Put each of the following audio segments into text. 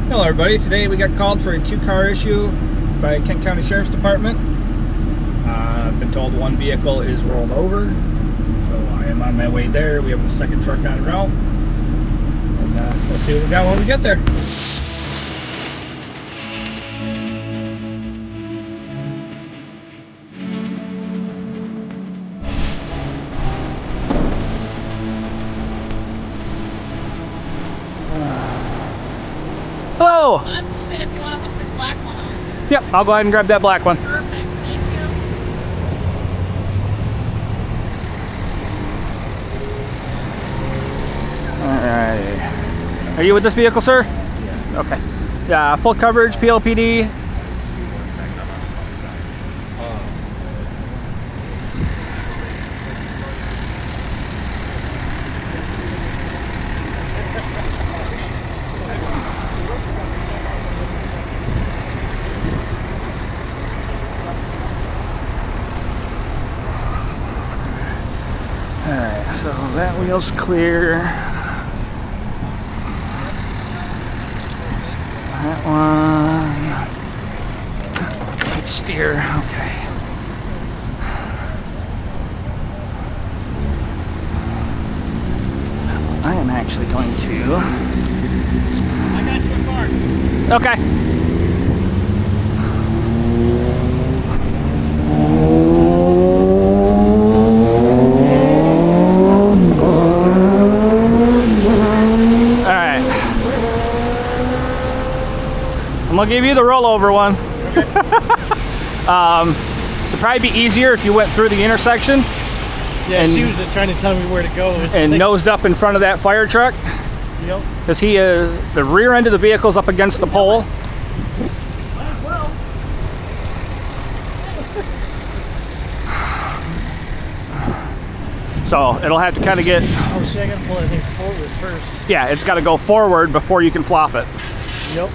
Hello everybody, today we got called for a 2-car issue by Kent County Sheriff's Department. I've been told one vehicle is rolled over, so I am on my way there. We have a second truck on route, and we'll see what we got when we get there. Hello! I'm moving if you want to hook this black one on. Yep, I'll go ahead and grab that black one. Perfect, thank you. Alright. Are you with this vehicle, sir? Yeah. Okay. Yeah, full coverage, PLPD. Alright, so that wheel's clear. That one. Right steer, okay. I am actually going to. I got you a card. Okay. I'm gonna give you the rollover one. It'd probably be easier if you went through the intersection. Yeah, and she was just trying to tell me where to go. And nosed up in front of that fire truck. Yep. Because the rear end of the vehicle's up against the pole. Well. So it'll have to kind of get. Oh shit, I gotta pull everything forward first. Yeah, it's got to go forward before you can flop it. Yep.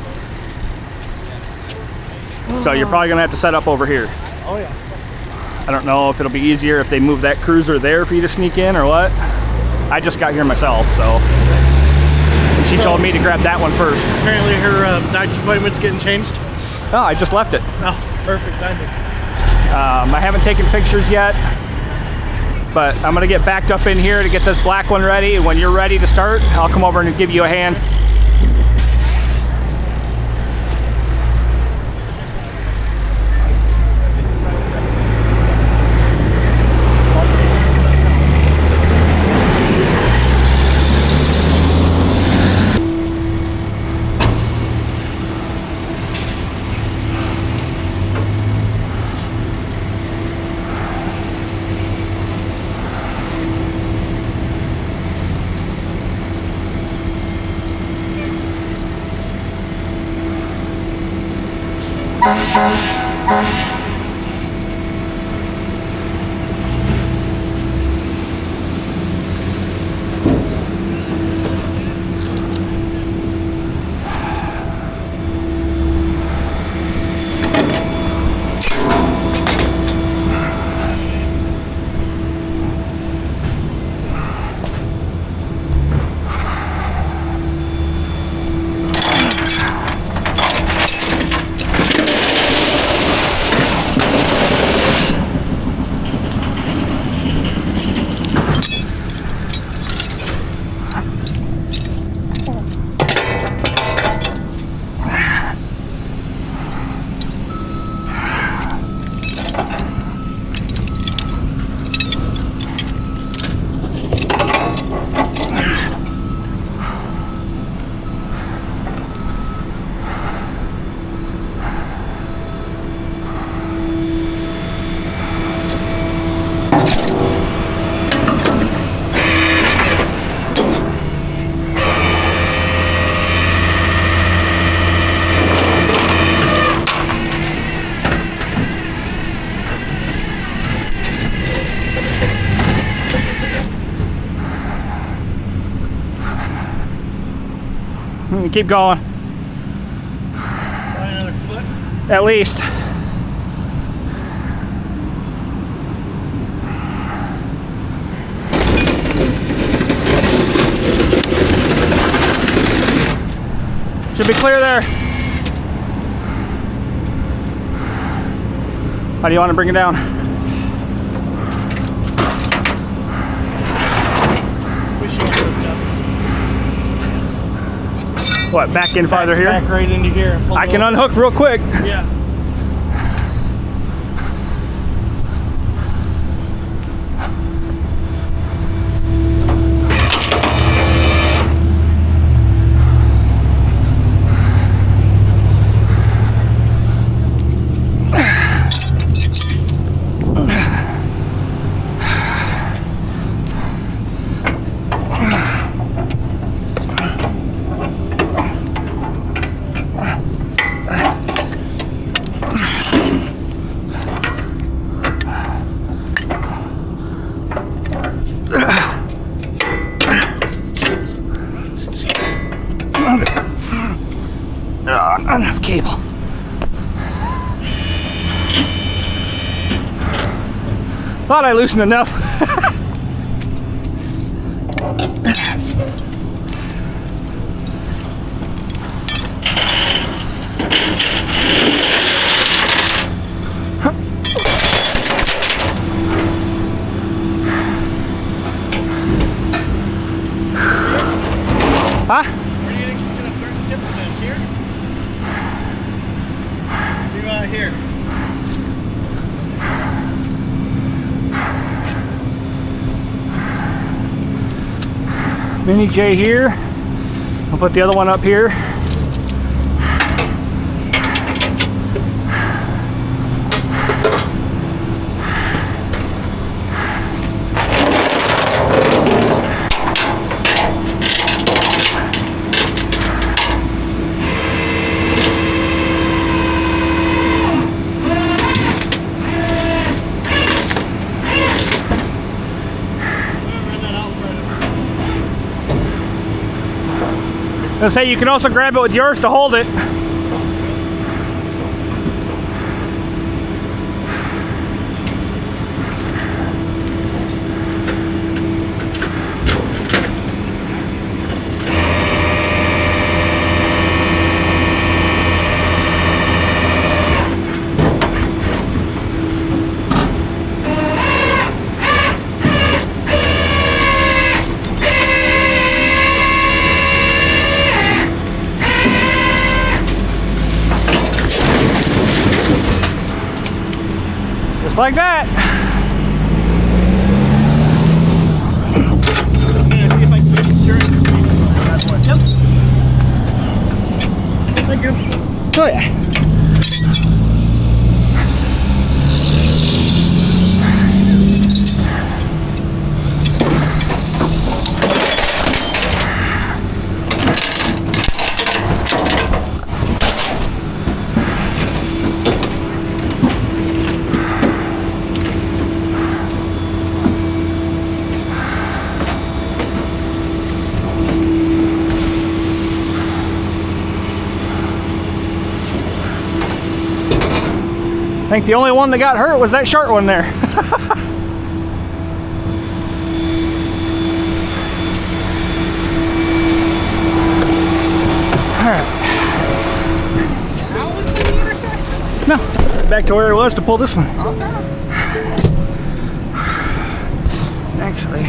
So you're probably gonna have to set up over here. Oh yeah. I don't know if it'll be easier if they move that cruiser there for you to sneak in or what. I just got here myself, so. She told me to grab that one first. Apparently her doctor's appointment's getting changed. Oh, I just left it. Oh, perfect timing. I haven't taken pictures yet, but I'm gonna get backed up in here to get this black one ready. And when you're ready to start, I'll come over and give you a hand. Keep going. Another foot. At least. Should be clear there. How do you want to bring it down? Wish you would have What, back in farther here? back right into here. And pull I it can over. unhook real quick. Yeah. Not enough cable. Thought I loosened enough. Huh? Where do you think it's going to burn the tip of this? Here? You out here. Mini J here. I'll put the other one up here. Let's say you can also grab it with yours to hold it. Just like that. I'm going to see if I can get insurance information on that one. Yep. Thank you. Oh yeah. I think the only one that got hurt was that short one there. Alright. How was the intersection? No, back to where it was to pull this one. Okay. Actually,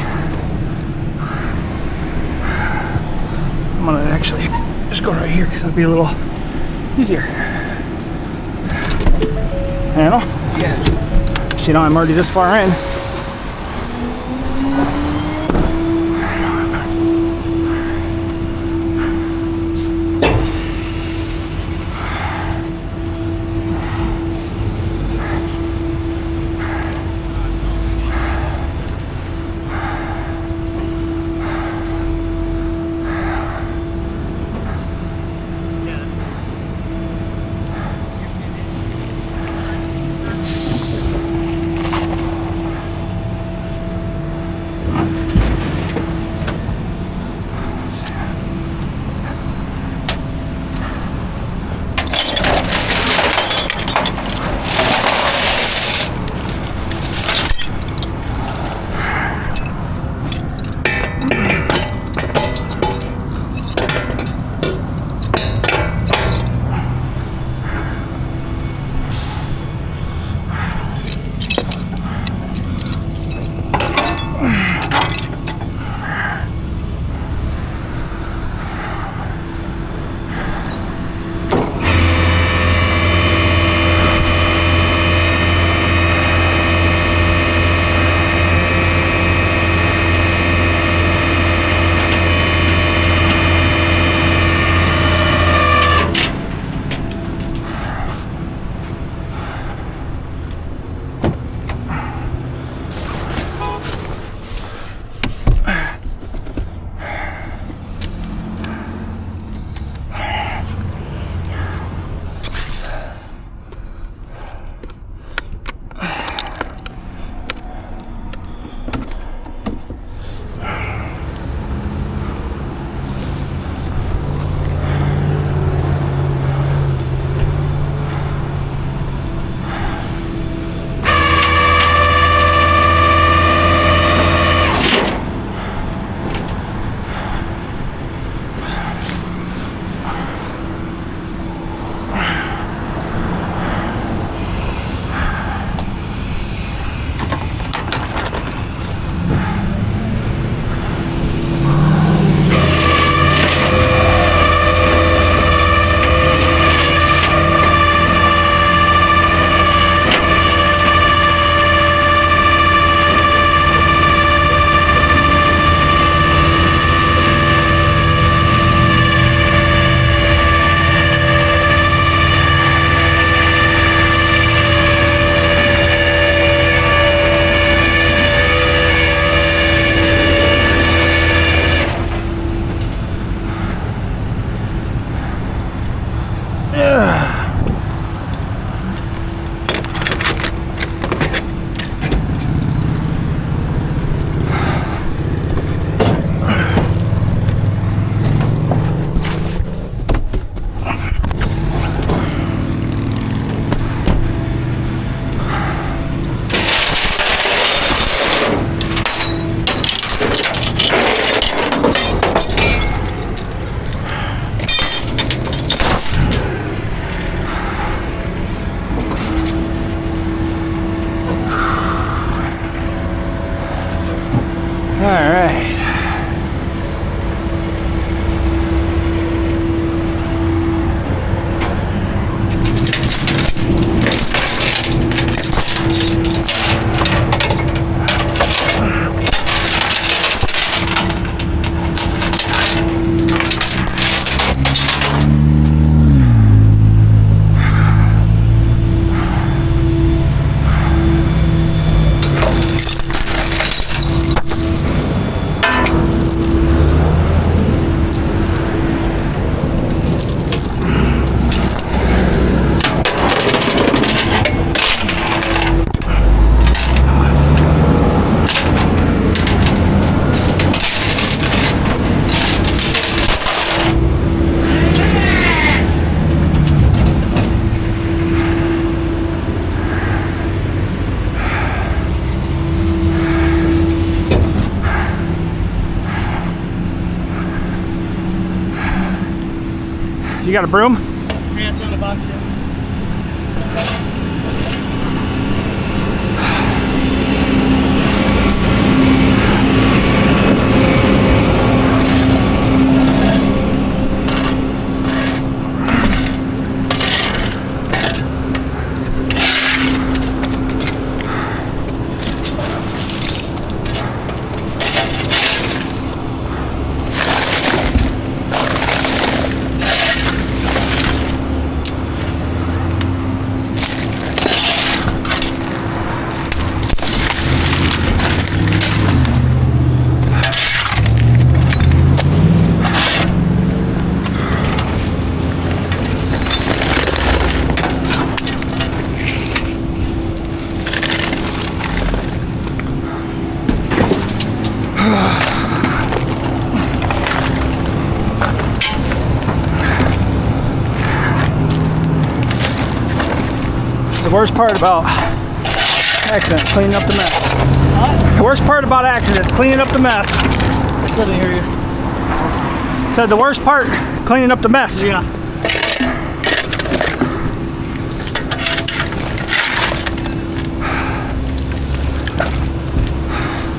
I'm gonna actually just go right here because it'll be a little easier. Handle? Yeah. So you know I'm already this far in. All right. You got a broom? Yeah, it's on the box, yeah. The worst part about accidents, cleaning up the mess. What? The worst part about accidents, cleaning up the mess. I still didn't hear you. Said the worst part, cleaning up the mess. Yeah.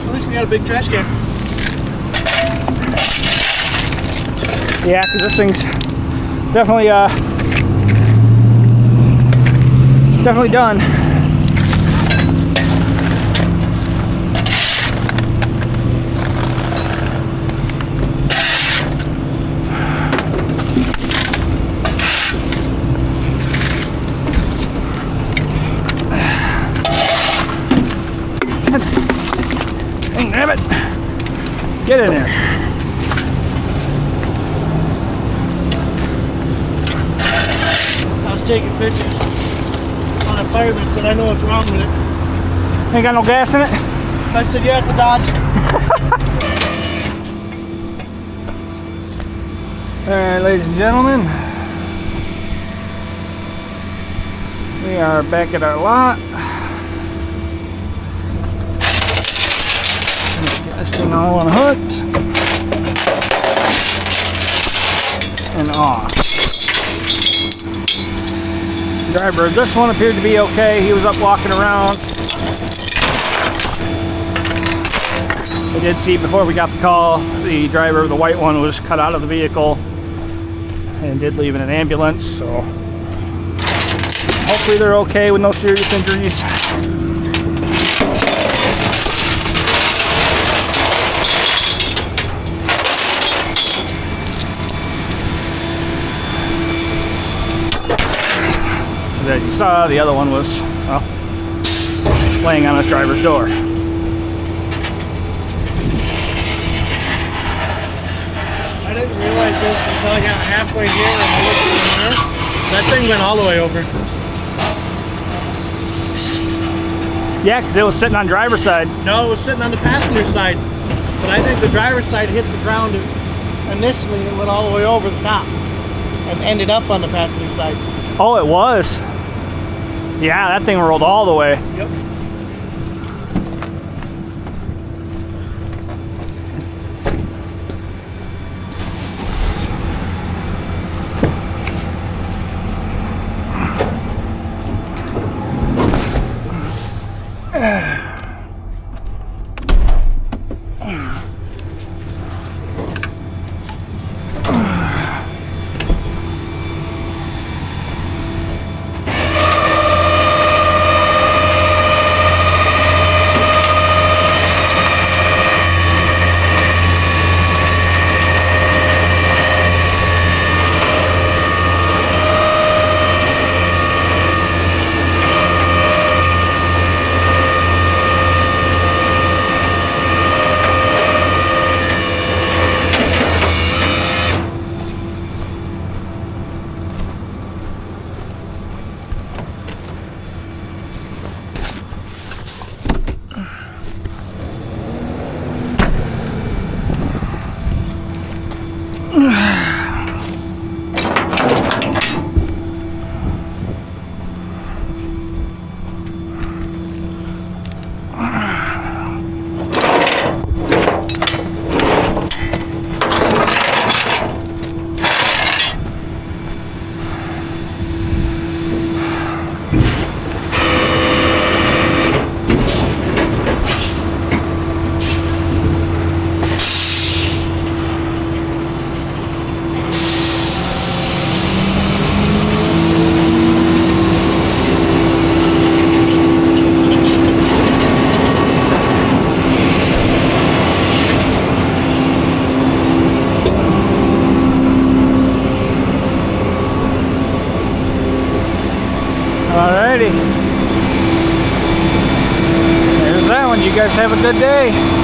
At least we got a big trash can. Yeah, because this thing's definitely definitely done. Damn it! Get in there. I was taking pictures on a fireman, said I know what's wrong with it. Ain't got no gas in it? I said, yeah, it's a Dodge. Alright, ladies and gentlemen. We are back at our lot. Get this thing all unhooked and off. Driver of this one appeared to be okay. He was up walking around. We did see before we got the call, the driver of the white one was cut out of the vehicle and did leave in an ambulance, so hopefully they're okay with no serious injuries. As you saw, the other one was, well, laying on his driver's door. I didn't realize this until I got halfway here and I looked in there. That thing went all the way over. Yeah, because it was sitting on driver's side. No, it was sitting on the passenger side. But I think the driver's side hit the ground initially and went all the way over the top and ended up on the passenger side. Oh, it was. Yeah, that thing rolled all the way. Yep. Alrighty. There's that one. You guys have a good day.